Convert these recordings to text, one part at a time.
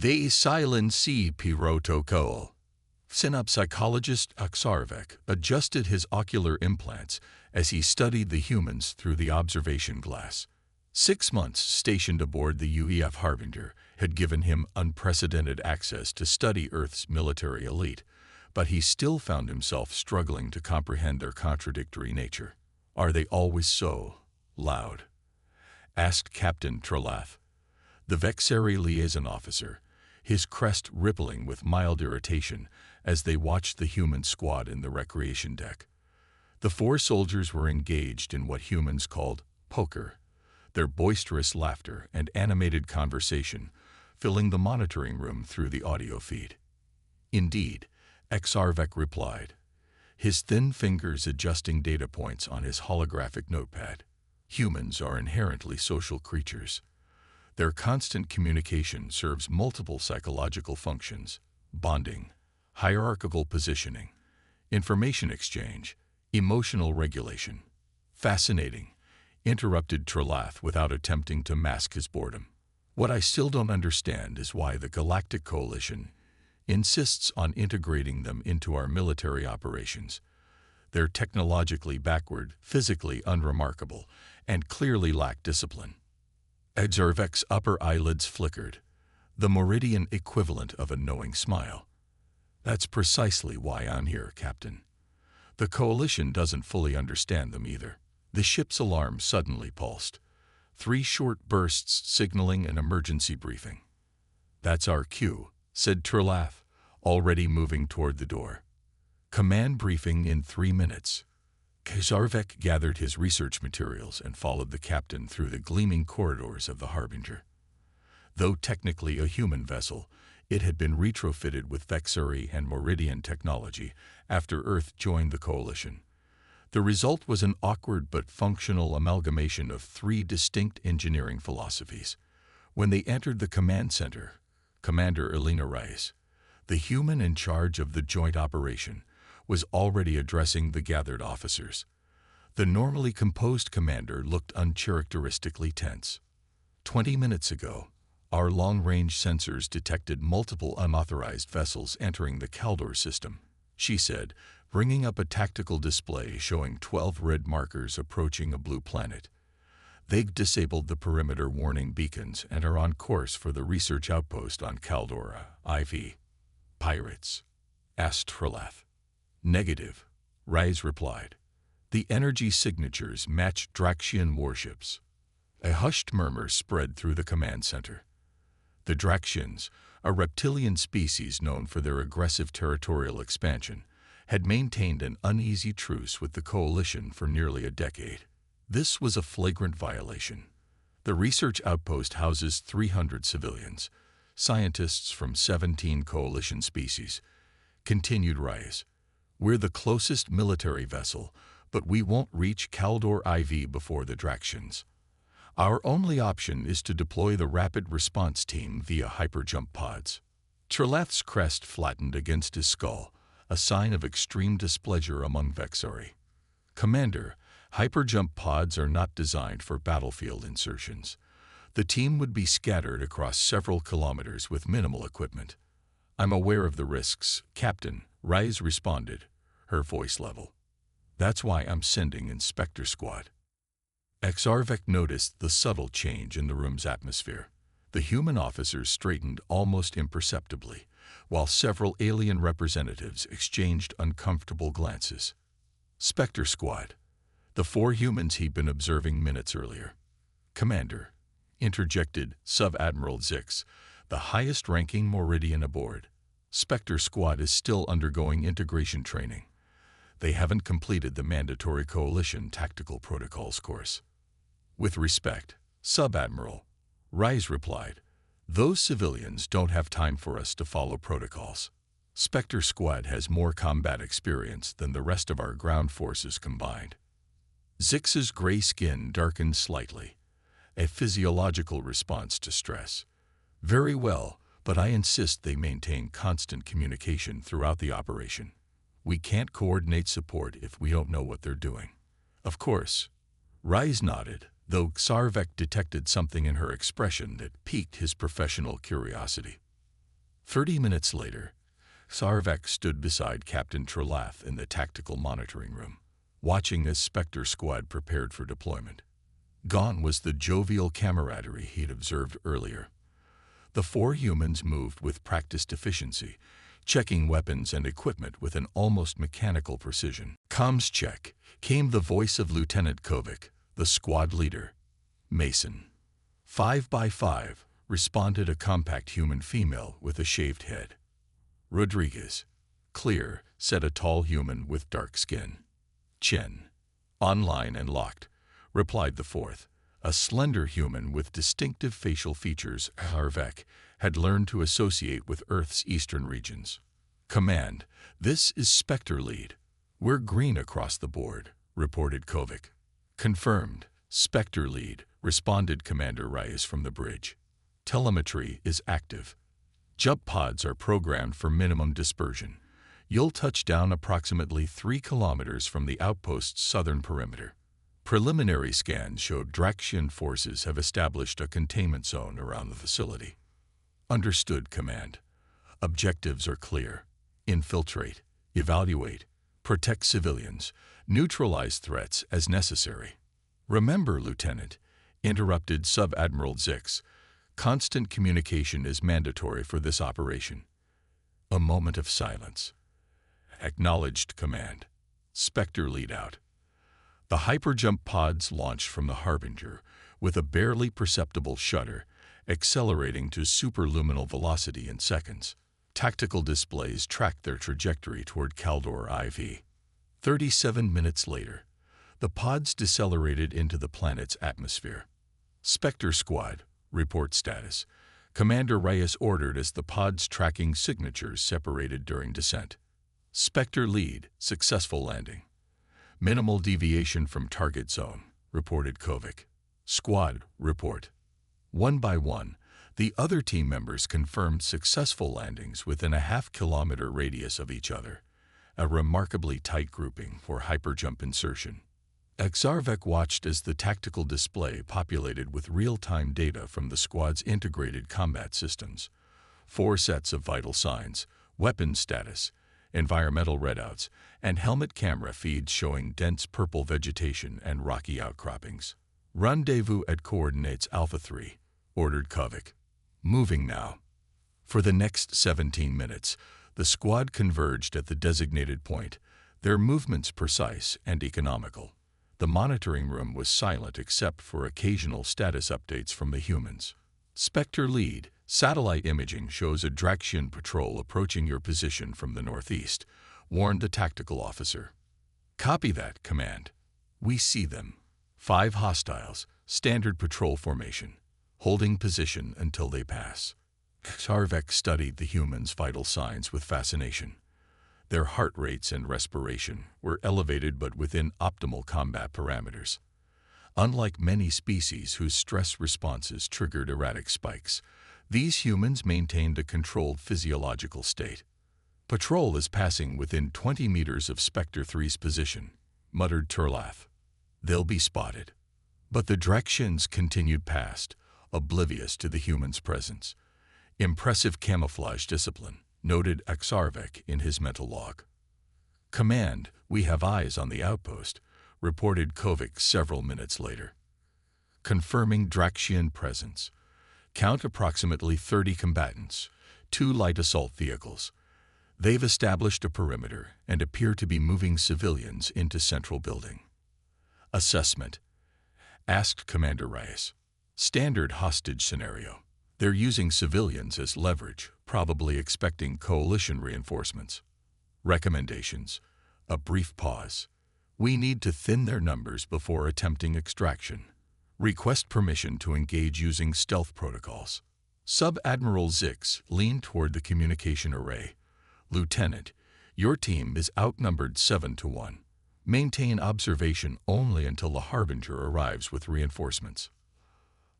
They silence C. Protocol. Synapsychologist Aksarvek adjusted his ocular implants as he studied the humans through the observation glass. 6 months stationed aboard the UEF Harbinger had given him unprecedented access to study Earth's military elite, but he still found himself struggling to comprehend their contradictory nature. "Are they always so loud?" asked Captain Trelath, the Vexeri liaison officer, his crest rippling with mild irritation as they watched the human squad in the recreation deck. The 4 soldiers were engaged in what humans called poker, their boisterous laughter and animated conversation filling the monitoring room through the audio feed. "Indeed," Aksarvek replied, his thin fingers adjusting data points on his holographic notepad. "Humans are inherently social creatures. Their constant communication serves multiple psychological functions: bonding, hierarchical positioning, information exchange, emotional regulation." "Fascinating," interrupted Trelath without attempting to mask his boredom. "What I still don't understand is why the Galactic Coalition insists on integrating them into our military operations. They're technologically backward, physically unremarkable, and clearly lack discipline." Aksarvek's upper eyelids flickered, the meridian equivalent of a knowing smile. "That's precisely why I'm here, Captain. The Coalition doesn't fully understand them either." The ship's alarm suddenly pulsed, 3 short bursts signaling an emergency briefing. "That's our cue," said Trelath, already moving toward the door. "Command briefing in 3 minutes." Aksarvek gathered his research materials and followed the captain through the gleaming corridors of the Harbinger. Though technically a human vessel, it had been retrofitted with Vexeri and Meridian technology after Earth joined the Coalition. The result was an awkward but functional amalgamation of 3 distinct engineering philosophies. When they entered the command center, Commander Elena Rice, the human in charge of the joint operation, was already addressing the gathered officers. The normally composed commander looked uncharacteristically tense. 20 minutes ago, our long-range sensors detected multiple unauthorized vessels entering the Kaldor system," she said, bringing up a tactical display showing 12 red markers approaching a blue planet. "They've disabled the perimeter warning beacons and are on course for the research outpost on Kaldor, IV. Pirates?" asked Trelath. "Negative," Rise replied. "The energy signatures match Draxian warships." A hushed murmur spread through the command center. The Draxians, a reptilian species known for their aggressive territorial expansion, had maintained an uneasy truce with the Coalition for nearly a decade. This was a flagrant violation. The research outpost houses 300 civilians, scientists from 17 Coalition species. Continued Rise. "We're the closest military vessel, but we won't reach Kaldor IV before the Draxians. Our only option is to deploy the rapid response team via hyperjump pods." Trelath's crest flattened against his skull, a sign of extreme displeasure among Vexeri. "Commander, hyperjump pods are not designed for battlefield insertions. The team would be scattered across several kilometers with minimal equipment." "I'm aware of the risks, Captain," Rise responded, her voice level. "That's why I'm sending Inspector Squad." Aksarvek noticed the subtle change in the room's atmosphere. The human officers straightened almost imperceptibly, while several alien representatives exchanged uncomfortable glances. "Spectre Squad," the 4 humans he'd been observing minutes earlier. "Commander," interjected Sub-Admiral Zix, the highest-ranking Meridian aboard. "Spectre Squad is still undergoing integration training. They haven't completed the mandatory Coalition Tactical Protocols course." "With respect, Sub-Admiral," Rise replied, "those civilians don't have time for us to follow protocols. Spectre Squad has more combat experience than the rest of our ground forces combined." Zix's gray skin darkened slightly, a physiological response to stress. "Very well, but I insist they maintain constant communication throughout the operation. We can't coordinate support if we don't know what they're doing." "Of course." Rise nodded, though Aksarvek detected something in her expression that piqued his professional curiosity. 30 minutes later, Sarvek stood beside Captain Trelath in the tactical monitoring room, watching as Spectre Squad prepared for deployment. Gone was the jovial camaraderie he'd observed earlier. The four humans moved with practiced efficiency, checking weapons and equipment with an almost mechanical precision. "Comms check," came the voice of Lieutenant Kovic, the squad leader. "Mason." 5x5, responded a compact human female with a shaved head. "Rodriguez." "Clear," said a tall human with dark skin. "Chen." "Online and locked," replied the fourth, a slender human with distinctive facial features Sarvek had learned to associate with Earth's eastern regions. "Command, this is Spectre Lead. We're green across the board," reported Kovic. "Confirmed, Spectre Lead," responded Commander Reyes from the bridge. "Telemetry is active. Jump pods are programmed for minimum dispersion. You'll touch down approximately 3 kilometers from the outpost's southern perimeter. Preliminary scans showed Draxian forces have established a containment zone around the facility." "Understood, Command. Objectives are clear. Infiltrate, evaluate, protect civilians, neutralize threats as necessary." "Remember, Lieutenant," interrupted Sub-Admiral Zix, "constant communication is mandatory for this operation." A moment of silence. "Acknowledged, Command." Spectre Lead out. The hyperjump pods launched from the Harbinger with a barely perceptible shudder, accelerating to superluminal velocity in seconds. Tactical displays tracked their trajectory toward Caldor IV. 37 minutes later, the pods decelerated into the planet's atmosphere. "Spectre Squad, report status." Commander Reyes ordered as the pod's tracking signatures separated during descent. "Spectre Lead, successful landing. Minimal deviation from target zone," reported Kovic. "Squad, report." One by one, the other team members confirmed successful landings within a half-kilometer radius of each other, a remarkably tight grouping for hyperjump insertion. Sarvek watched as the tactical display populated with real-time data from the squad's integrated combat systems. 4 sets of vital signs, weapon status, environmental readouts, and helmet camera feeds showing dense purple vegetation and rocky outcroppings. "Rendezvous at coordinates Alpha 3, ordered Kovic. "Moving now." For the next 17 minutes, the squad converged at the designated point, their movements precise and economical. The monitoring room was silent except for occasional status updates from the humans. "Spectre Lead, satellite imaging shows a Draxian patrol approaching your position from the northeast," warned the tactical officer. "Copy that, Command. We see them. 5 hostiles, standard patrol formation, holding position until they pass." Sarvek studied the humans' vital signs with fascination. Their heart rates and respiration were elevated but within optimal combat parameters. Unlike many species whose stress responses triggered erratic spikes, these humans maintained a controlled physiological state. "Patrol is passing within 20 meters of Spectre 3's position," muttered Trelath. "They'll be spotted." But the Draxians continued past, oblivious to the humans' presence. "Impressive camouflage discipline," noted Sarvek in his mental log. "Command, we have eyes on the outpost," reported Kovic several minutes later. "Confirming Draxian presence. Count approximately 30 combatants, 2 light assault vehicles. They've established a perimeter and appear to be moving civilians into central building." "Assessment?" asked Commander Reyes. "Standard hostage scenario. They're using civilians as leverage, probably expecting coalition reinforcements." "Recommendations?" A brief pause. "We need to thin their numbers before attempting extraction. Request permission to engage using stealth protocols." Sub-Admiral Zix leaned toward the communication array. "Lieutenant, your team is outnumbered 7-1. Maintain observation only until the Harbinger arrives with reinforcements."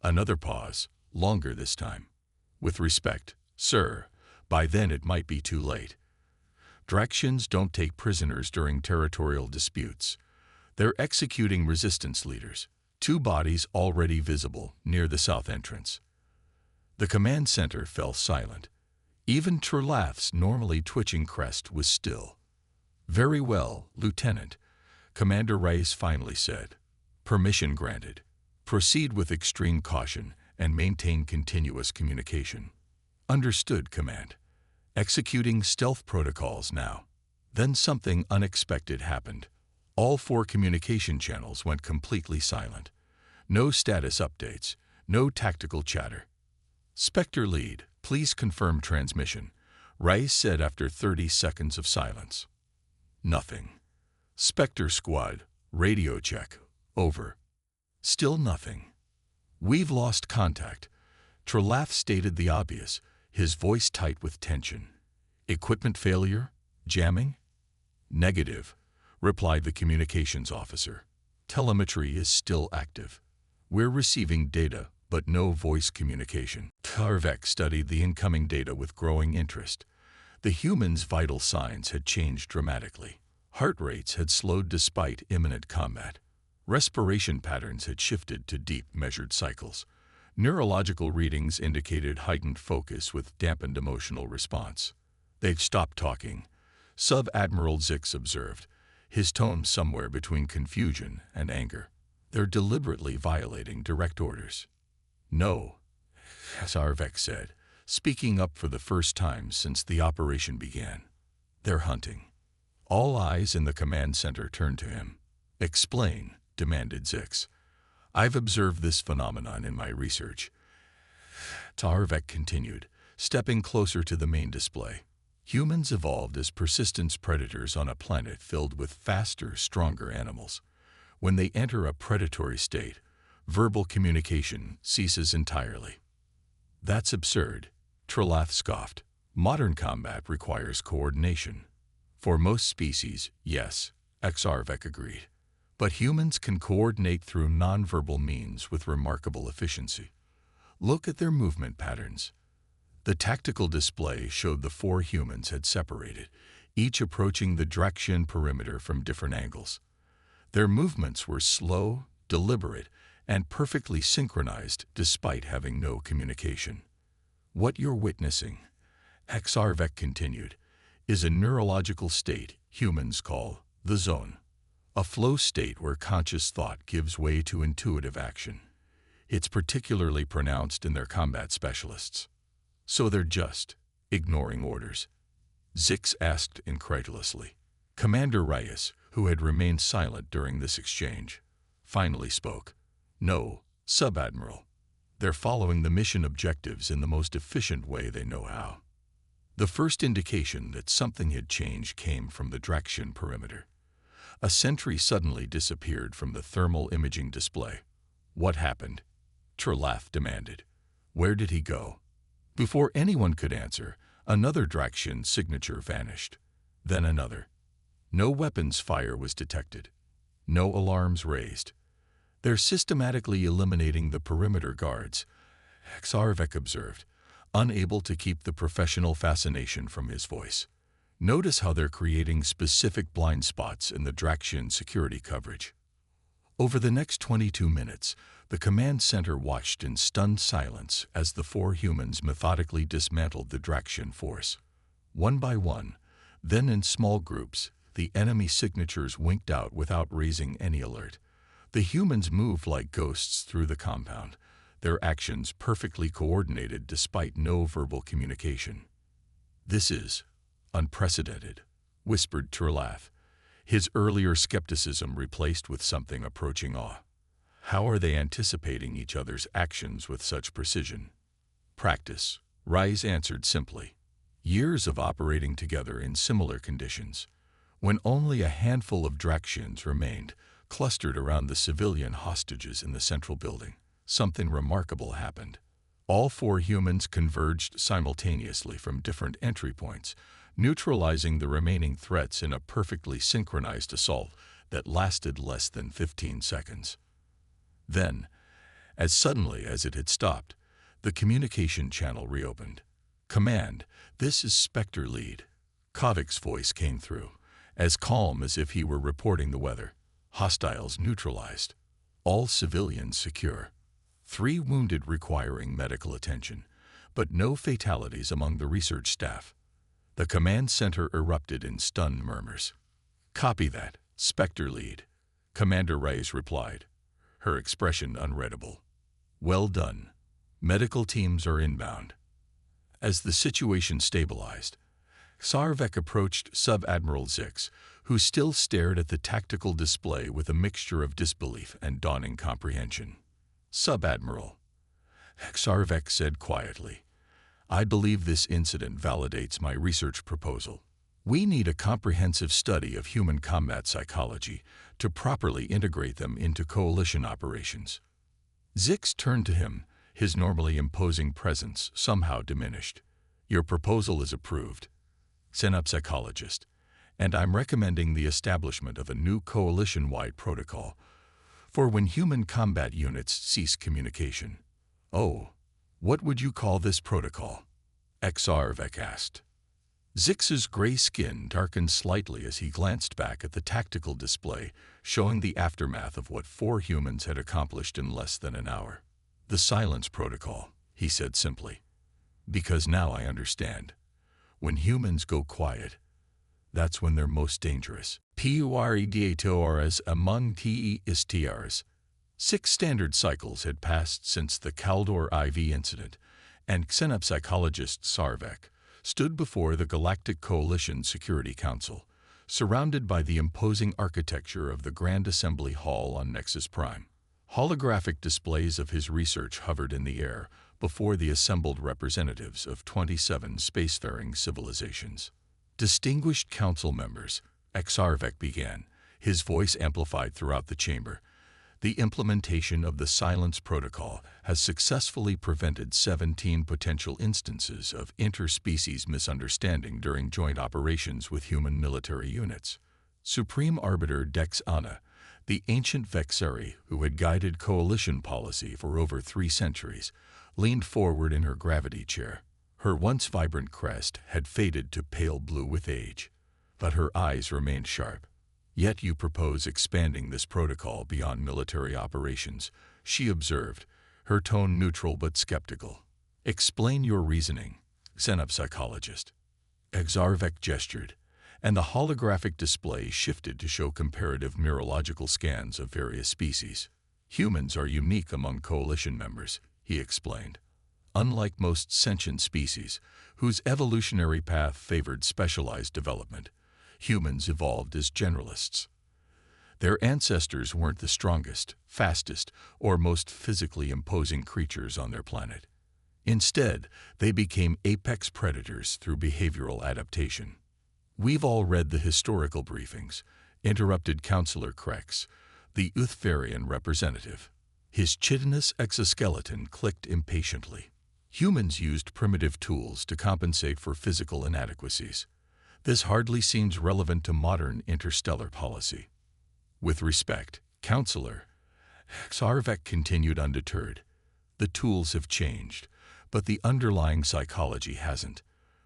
Another pause, longer this time. "With respect, sir, by then it might be too late. Draxians don't take prisoners during territorial disputes. They're executing resistance leaders. 2 bodies already visible near the south entrance." The command center fell silent. Even Trelath's normally twitching crest was still. "Very well, Lieutenant," Commander Rice finally said. "Permission granted. Proceed with extreme caution and maintain continuous communication." "Understood, Command." Executing stealth protocols now. Then something unexpected happened. All 4 communication channels went completely silent. No status updates, no tactical chatter. "Spectre lead, please confirm transmission," Rice said after 30 seconds of silence. Nothing. "Spectre squad, radio check, over." Still nothing. "We've lost contact," Trelath stated the obvious, his voice tight with tension. "Equipment failure? Jamming?" "Negative," replied the communications officer. "Telemetry is still active. We're receiving data, but no voice communication." Tarvek studied the incoming data with growing interest. The humans' vital signs had changed dramatically. Heart rates had slowed despite imminent combat. Respiration patterns had shifted to deep, measured cycles. Neurological readings indicated heightened focus with dampened emotional response. "They've stopped talking," Sub-Admiral Zix observed, his tone somewhere between confusion and anger. "They're deliberately violating direct orders." "No," Sarvek said, speaking up for the first time since the operation began. "They're hunting." All eyes in the command center turned to him. "Explain," demanded Zix. "I've observed this phenomenon in my research." Tarvek continued, stepping closer to the main display. "Humans evolved as persistence predators on a planet filled with faster, stronger animals. When they enter a predatory state, verbal communication ceases entirely." "That's absurd," Trelath scoffed. "Modern combat requires coordination." "For most species, yes," Xarvek agreed. "But humans can coordinate through nonverbal means with remarkable efficiency. Look at their movement patterns." The tactical display showed the 4 humans had separated, each approaching the Draxian perimeter from different angles. Their movements were slow, deliberate, and perfectly synchronized despite having no communication. "What you're witnessing," Xarvek continued, "is a neurological state humans call the zone. A flow state where conscious thought gives way to intuitive action. It's particularly pronounced in their combat specialists." "So they're just ignoring orders?" Zix asked incredulously. Commander Reyes, who had remained silent during this exchange, finally spoke. "No, Sub-Admiral. They're following the mission objectives in the most efficient way they know how." The first indication that something had changed came from the Draxian perimeter. A sentry suddenly disappeared from the thermal imaging display. "What happened?" Trelath demanded. "Where did he go?" Before anyone could answer, another Draxian signature vanished. Then another. No weapons fire was detected. No alarms raised. "They're systematically eliminating the perimeter guards," Xarvek observed, unable to keep the professional fascination from his voice. "Notice how they're creating specific blind spots in the Draxian security coverage." Over the next 22 minutes, the command center watched in stunned silence as the 4 humans methodically dismantled the Draxian force. One by one, then in small groups, the enemy signatures winked out without raising any alert. The humans moved like ghosts through the compound, their actions perfectly coordinated despite no verbal communication. "This is unprecedented," whispered Trelath, his earlier skepticism replaced with something approaching awe. "How are they anticipating each other's actions with such precision?" "Practice," Rice answered simply. "Years of operating together in similar conditions. When only a handful of Draxians remained, clustered around the civilian hostages in the central building, something remarkable happened. All 4 humans converged simultaneously from different entry points, neutralizing the remaining threats in a perfectly synchronized assault that lasted less than 15 seconds. Then, as suddenly as it had stopped, the communication channel reopened. "Command, this is Spectre Lead." Kovik's voice came through, as calm as if he were reporting the weather. "Hostiles neutralized. All civilians secure. 3 wounded requiring medical attention, but no fatalities among the research staff. The command center erupted in stunned murmurs. "Copy that, Spectre Lead," Commander Reyes replied, her expression unreadable. "Well done. Medical teams are inbound." As the situation stabilized, Sarvek approached Sub-Admiral Zix, who still stared at the tactical display with a mixture of disbelief and dawning comprehension. "Sub-Admiral," Sarvek said quietly, "I believe this incident validates my research proposal. We need a comprehensive study of human combat psychology to properly integrate them into coalition operations." Zix turned to him, his normally imposing presence somehow diminished. "Your proposal is approved, Synop Psychologist, and I'm recommending the establishment of a new coalition-wide protocol for when human combat units cease communication." "Oh, what would you call this protocol?" Xarvek asked. Zix's gray skin darkened slightly as he glanced back at the tactical display, showing the aftermath of what 4 humans had accomplished in less than an hour. "The Silence Protocol," he said simply. "Because now I understand. When humans go quiet, that's when they're most dangerous. Puredatoras among TESTRs. 6 standard cycles had passed since the Kaldor IV incident, and Synop Psychologist Sarvek stood before the Galactic Coalition Security Council, surrounded by the imposing architecture of the Grand Assembly Hall on Nexus Prime. Holographic displays of his research hovered in the air before the assembled representatives of 27 spacefaring civilizations. "Distinguished council members," Xarvek began, his voice amplified throughout the chamber, "the implementation of the Silence Protocol has successfully prevented 17 potential instances of interspecies misunderstanding during joint operations with human military units. Supreme Arbiter Dex Anna, the ancient Vexeri who had guided coalition policy for over 3 centuries, leaned forward in her gravity chair. Her once vibrant crest had faded to pale blue with age, but her eyes remained sharp. "Yet you propose expanding this protocol beyond military operations," she observed, her tone neutral but skeptical. "Explain your reasoning, Synop Psychologist." Xarvek gestured, and the holographic display shifted to show comparative neurological scans of various species. "Humans are unique among coalition members," he explained. "Unlike most sentient species, whose evolutionary path favored specialized development, humans evolved as generalists. Their ancestors weren't the strongest, fastest, or most physically imposing creatures on their planet. Instead, they became apex predators through behavioral adaptation." "We've all read the historical briefings," interrupted Counselor Krex, the Uthvarian representative. His chitinous exoskeleton clicked impatiently. "Humans used primitive tools to compensate for physical inadequacies. This hardly seems relevant to modern interstellar policy." "With respect, Counselor," Xarvek continued undeterred, "the tools have changed, but the underlying psychology hasn't.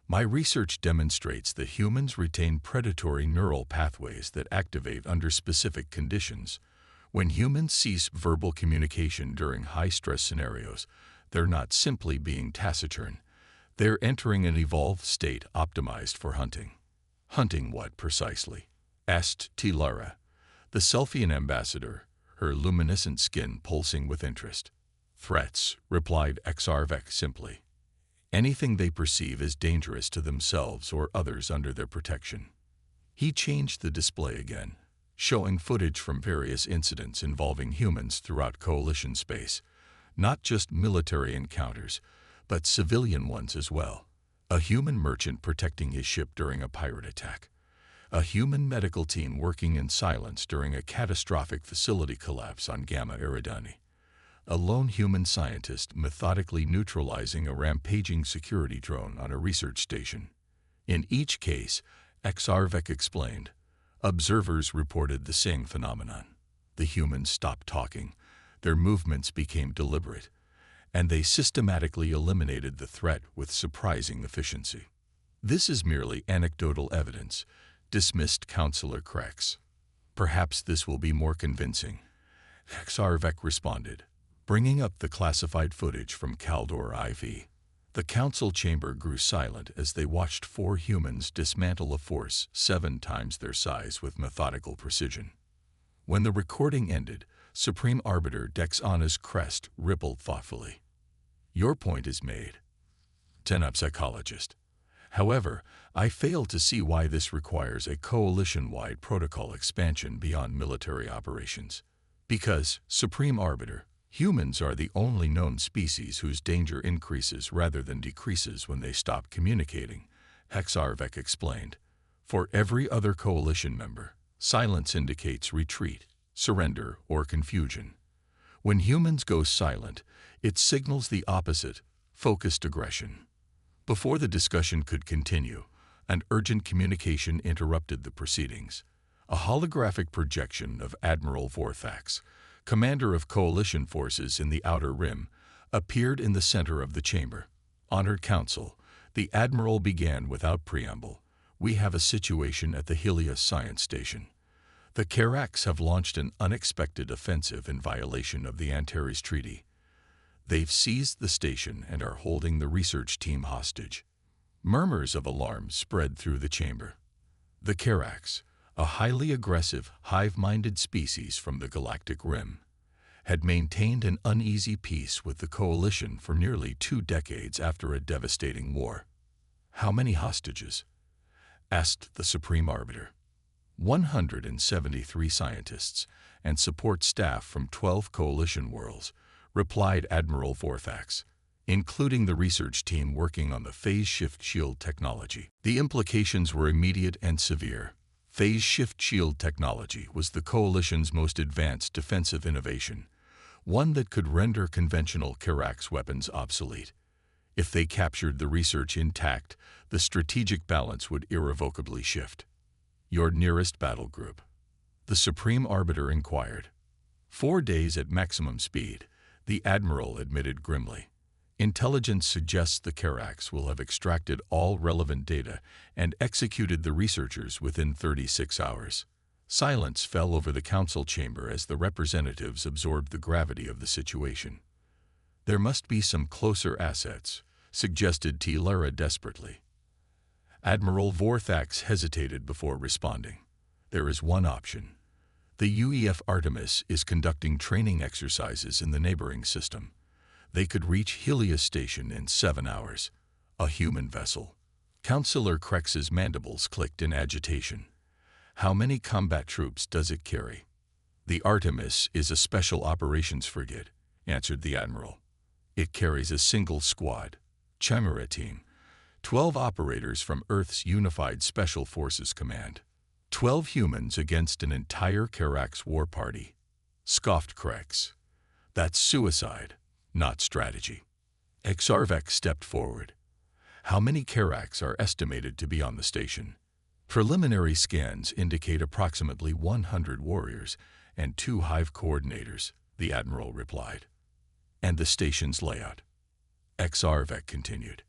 My research demonstrates that humans retain predatory neural pathways that activate under specific conditions. When humans cease verbal communication during high-stress scenarios, they're not simply being taciturn. They're entering an evolved state optimized for hunting." "Hunting what, precisely?" asked Tilara, the Selfian ambassador, her luminescent skin pulsing with interest. "Threats," replied Xarvek simply. "Anything they perceive as dangerous to themselves or others under their protection." He changed the display again, showing footage from various incidents involving humans throughout coalition space, not just military encounters, but civilian ones as well. A human merchant protecting his ship during a pirate attack. A human medical team working in silence during a catastrophic facility collapse on Gamma Eridani. A lone human scientist methodically neutralizing a rampaging security drone on a research station. In each case, Xarvek explained, observers reported the same phenomenon. The humans stopped talking, their movements became deliberate, and they systematically eliminated the threat with surprising efficiency. "This is merely anecdotal evidence," dismissed Counselor Krex. "Perhaps this will be more convincing," Xarvek responded, bringing up the classified footage from Kaldor IV. The council chamber grew silent as they watched four humans dismantle a force 7 times their size with methodical precision. When the recording ended, Supreme Arbiter Dexana's crest rippled thoughtfully. "Your point is made, Tenub psychologist. However, I fail to see why this requires a coalition-wide protocol expansion beyond military operations. Because, Supreme Arbiter, humans are the only known species whose danger increases rather than decreases when they stop communicating," Hexarvek explained. "For every other coalition member, silence indicates retreat, surrender, or confusion. When humans go silent, it signals the opposite, focused aggression." Before the discussion could continue, an urgent communication interrupted the proceedings. A holographic projection of Admiral Vorthax, commander of coalition forces in the Outer Rim, appeared in the center of the chamber. "Honored Council," the Admiral began without preamble, "we have a situation at the Helios Science Station. The Karax have launched an unexpected offensive in violation of the Antares Treaty. They've seized the station and are holding the research team hostage." Murmurs of alarm spread through the chamber. The Karax, a highly aggressive, hive-minded species from the Galactic Rim, had maintained an uneasy peace with the Coalition for nearly 2 decades after a devastating war. "How many hostages?" asked the Supreme Arbiter. 173 scientists and support staff from 12 Coalition worlds," replied Admiral Vorthax, "including the research team working on the phase shift shield technology." The implications were immediate and severe. Phase shift shield technology was the Coalition's most advanced defensive innovation, one that could render conventional Karax weapons obsolete. If they captured the research intact, the strategic balance would irrevocably shift. "Your nearest battle group?" the Supreme Arbiter inquired. 4 days at maximum speed," the Admiral admitted grimly. "Intelligence suggests the Karax will have extracted all relevant data and executed the researchers within 36 hours. Silence fell over the council chamber as the representatives absorbed the gravity of the situation. "There must be some closer assets," suggested T-Lara desperately. Admiral Vorthax hesitated before responding. "There is one option. The UEF Artemis is conducting training exercises in the neighboring system. They could reach Helios Station in 7 hours. A human vessel." Councillor Krex's mandibles clicked in agitation. "How many combat troops does it carry?" "The Artemis is a special operations frigate," answered the Admiral. "It carries a single squad, Chimera team, 12 operators from Earth's Unified Special Forces Command. 12 humans against an entire Karax war party," scoffed Krex. "That's suicide, not strategy." Exarvek stepped forward. "How many Karax are estimated to be on the station?" "Preliminary scans indicate approximately 100 warriors and 2 hive coordinators," the Admiral replied. "And the station's layout?" Exarvek continued.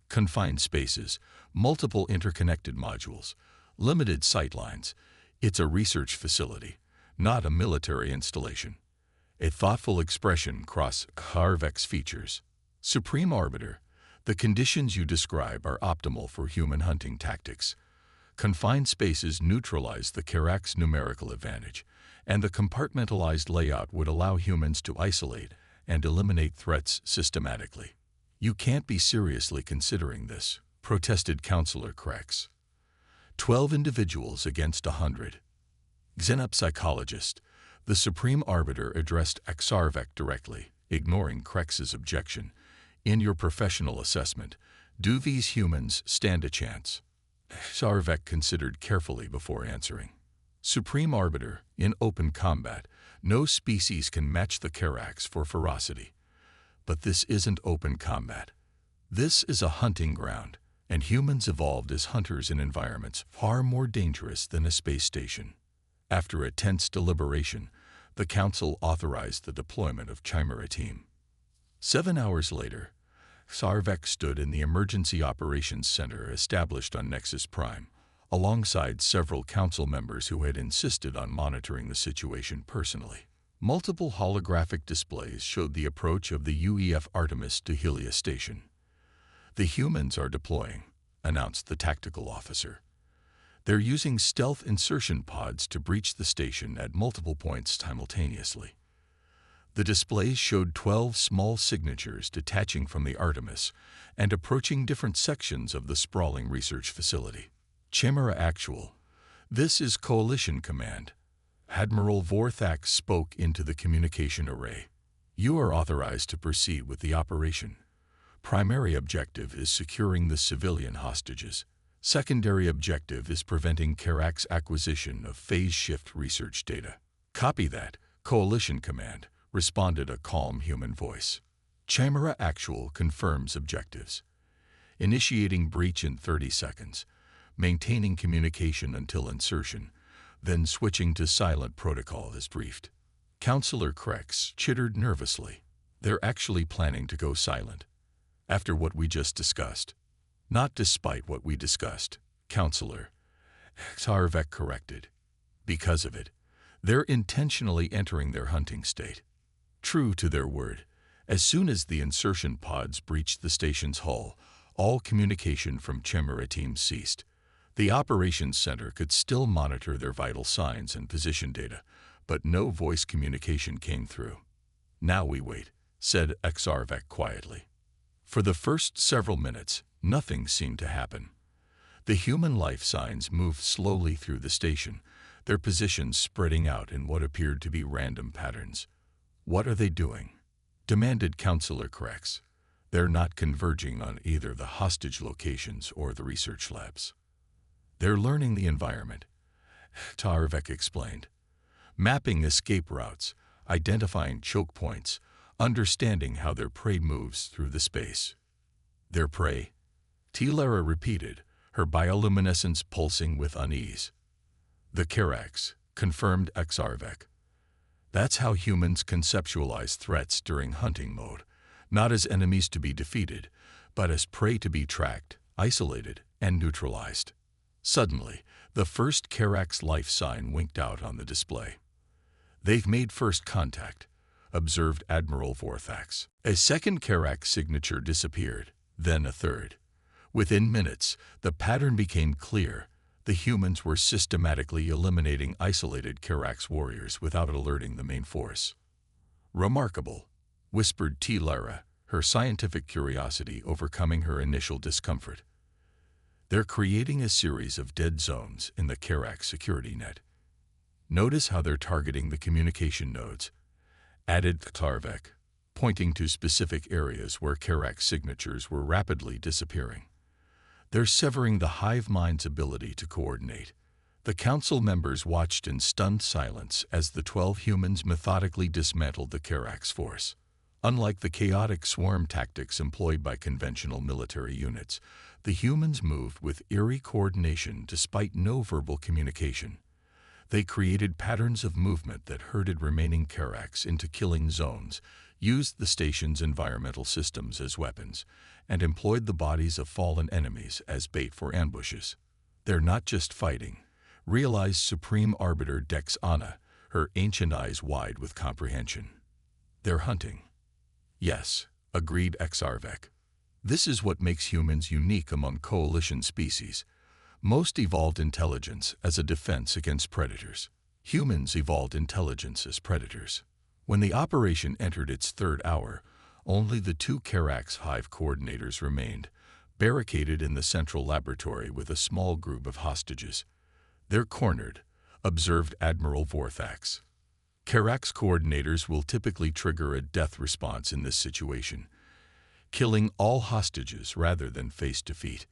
"Confined spaces, multiple interconnected modules, limited sightlines. It's a research facility, not a military installation." A thoughtful expression crossed Harvek's features. "Supreme Arbiter, the conditions you describe are optimal for human hunting tactics. Confined spaces neutralize the Karax numerical advantage, and the compartmentalized layout would allow humans to isolate and eliminate threats systematically." "You can't be seriously considering this," protested Councillor Krex. 12 individuals against 100. Xenup psychologist, the Supreme Arbiter addressed Exarvek directly, ignoring Krex's objection. "In your professional assessment, do these humans stand a chance?" Exarvek considered carefully before answering. "Supreme Arbiter, in open combat, no species can match the Karax for ferocity. But this isn't open combat. This is a hunting ground, and humans evolved as hunters in environments far more dangerous than a space station." After a tense deliberation, the Council authorized the deployment of Chimera Team. 7 hours later, Sarvek stood in the Emergency Operations Center established on Nexus Prime, alongside several Council members who had insisted on monitoring the situation personally. Multiple holographic displays showed the approach of the UEF Artemis to Helios Station. "The humans are deploying," announced the tactical officer. "They're using stealth insertion pods to breach the station at multiple points simultaneously." The displays showed 12 small signatures detaching from the Artemis and approaching different sections of the sprawling research facility. "Chimera Actual, this is Coalition Command." Admiral Vorthax spoke into the communication array. "You are authorized to proceed with the operation. Primary objective is securing the civilian hostages. Secondary objective is preventing Karax acquisition of phase shift research data." "Copy that, Coalition Command," responded a calm human voice. "Chimera Actual confirms objectives. Initiating breach in 30 seconds, maintaining communication until insertion, then switching to silent protocol as briefed." Counselor Krex chittered nervously. "They're actually planning to go silent. After what we just discussed." "Not despite what we discussed," Counselor Xarvek corrected. "Because of it. They're intentionally entering their hunting state." True to their word, as soon as the insertion pods breached the station's hull, all communication from Chimera teams ceased. The operations center could still monitor their vital signs and position data, but no voice communication came through. "Now we wait," said Xarvek quietly. For the first several minutes, nothing seemed to happen. The human life signs moved slowly through the station, their positions spreading out in what appeared to be random patterns. "What are they doing?" demanded Counselor Krex. "They're not converging on either the hostage locations or the research labs. They're learning the environment," Tarvek explained. "Mapping escape routes, identifying choke points, understanding how their prey moves through the space." "Their prey?" Tilara repeated, her bioluminescence pulsing with unease. "The Karax," confirmed Xarvek. "That's how humans conceptualize threats during hunting mode, not as enemies to be defeated, but as prey to be tracked, isolated, and neutralized." Suddenly, the first Karax life sign winked out on the display. "They've made first contact," observed Admiral Vorthax. A second Karax signature disappeared, then a third. Within minutes, the pattern became clear. The humans were systematically eliminating isolated Karax warriors without alerting the main force. "Remarkable," whispered Tilara, her scientific curiosity overcoming her initial discomfort. "They're creating a series of dead zones in the Karax security net. Notice how they're targeting the communication nodes," added Tarvek, pointing to specific areas where Karax signatures were rapidly disappearing. "They're severing the hive mind's ability to coordinate." The council members watched in stunned silence as the 12 humans methodically dismantled the Karax force. Unlike the chaotic swarm tactics employed by conventional military units, the humans moved with eerie coordination despite no verbal communication. They created patterns of movement that herded remaining Karax into killing zones, used the station's environmental systems as weapons, and employed the bodies of fallen enemies as bait for ambushes. "They're not just fighting," realized Supreme Arbiter Dex Anna, her ancient eyes wide with comprehension. "They're hunting." "Yes," agreed Xarvek. "This is what makes humans unique among coalition species. Most evolved intelligence as a defense against predators. Humans evolved intelligence as predators." When the operation entered its third hour, only the 2 Karax hive coordinators remained, barricaded in the central laboratory with a small group of hostages. "They're cornered," observed Admiral Vorthax. "Karax coordinators will typically trigger a death response in this situation, killing all hostages rather than face defeat."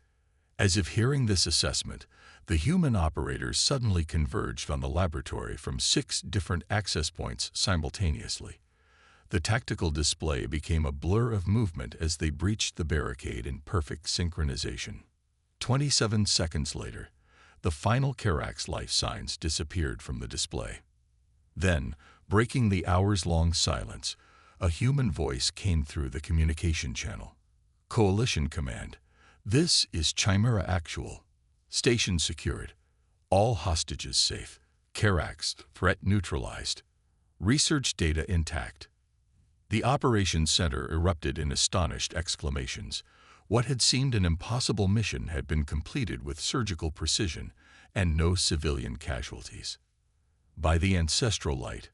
As if hearing this assessment, the human operators suddenly converged on the laboratory from 6 different access points simultaneously. The tactical display became a blur of movement as they breached the barricade in perfect synchronization. 27 seconds later, the final Karax life signs disappeared from the display. Then, breaking the hours-long silence, a human voice came through the communication channel. "Coalition Command. This is Chimera Actual. Station secured. All hostages safe. Karax threat neutralized. Research data intact." The operations center erupted in astonished exclamations. What had seemed an impossible mission had been completed with surgical precision and no civilian casualties. By the ancestral light,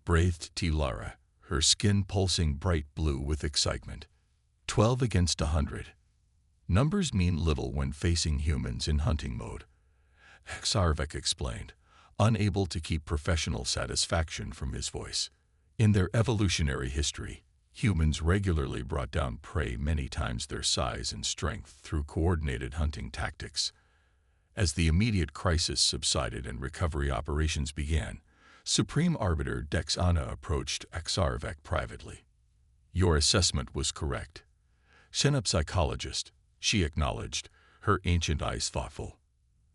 breathed Tilara, her skin pulsing bright blue with excitement. 12 against 100. Numbers mean little when facing humans in hunting mode, Sarvek explained, unable to keep professional satisfaction from his voice. In their evolutionary history, humans regularly brought down prey many times their size and strength through coordinated hunting tactics. As the immediate crisis subsided and recovery operations began, Supreme Arbiter Dex Anna approached Sarvek privately. "Your assessment was correct. Psychologist," she acknowledged, her ancient eyes thoughtful.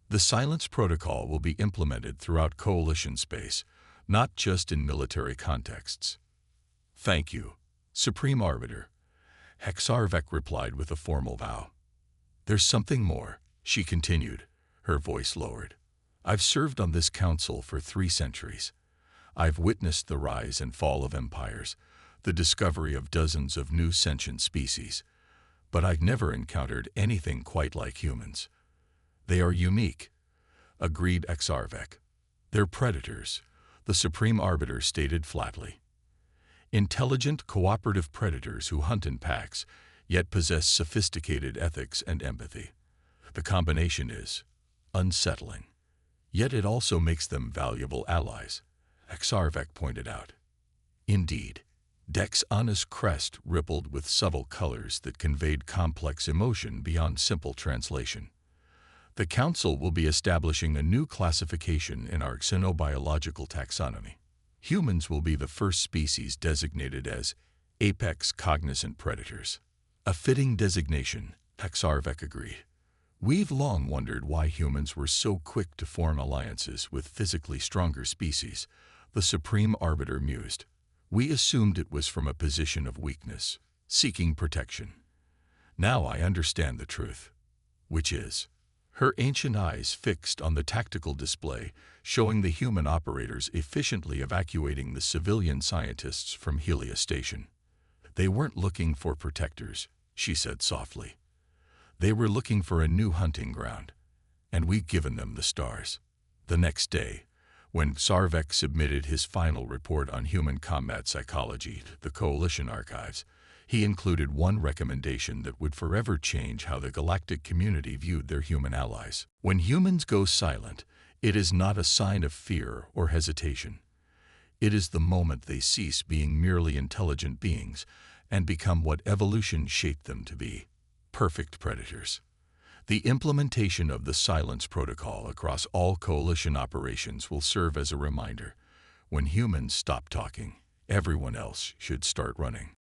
"The silence protocol will be implemented throughout coalition space, not just in military contexts." "Thank you, Supreme Arbiter," Sarvek replied with a formal bow. "There's something more," she continued, her voice lowered. "I've served on this council for 3 centuries. I've witnessed the rise and fall of empires, the discovery of dozens of new sentient species, but I've never encountered anything quite like humans. They are unique," agreed Sarvek. "They're predators," the Supreme Arbiter stated flatly. "Intelligent, cooperative predators who hunt in packs, yet possess sophisticated ethics and empathy. The combination is unsettling. Yet it also makes them valuable allies," Sarvek pointed out. Indeed, Dex Anna's crest rippled with subtle colors that conveyed complex emotion beyond simple translation. "The Council will be establishing a new classification in our xenobiological taxonomy. Humans will be the first species designated as apex cognizant predators." "A fitting designation," Sarvek agreed. "We've long wondered why humans were so quick to form alliances with physically stronger species," the Supreme Arbiter mused. "We assumed it was from a position of weakness, seeking protection. Now I understand the truth." "Which is?" Her ancient eyes fixed on the tactical display, showing the human operators efficiently evacuating the civilian scientists from Helia Station. "They weren't looking for protectors," she said softly. "They were looking for a new hunting ground, and we've given them the stars." The next day, when Sarvek submitted his final report on human combat psychology to the Coalition archives, he included one recommendation that would forever change how the galactic community viewed their human allies. "When humans go silent, it is not a sign of fear or hesitation. It is the moment they cease being merely intelligent beings and become what evolution shaped them to be: perfect predators." The implementation of the silence protocol across all coalition operations will serve as a reminder: when humans stop talking, everyone else should start running.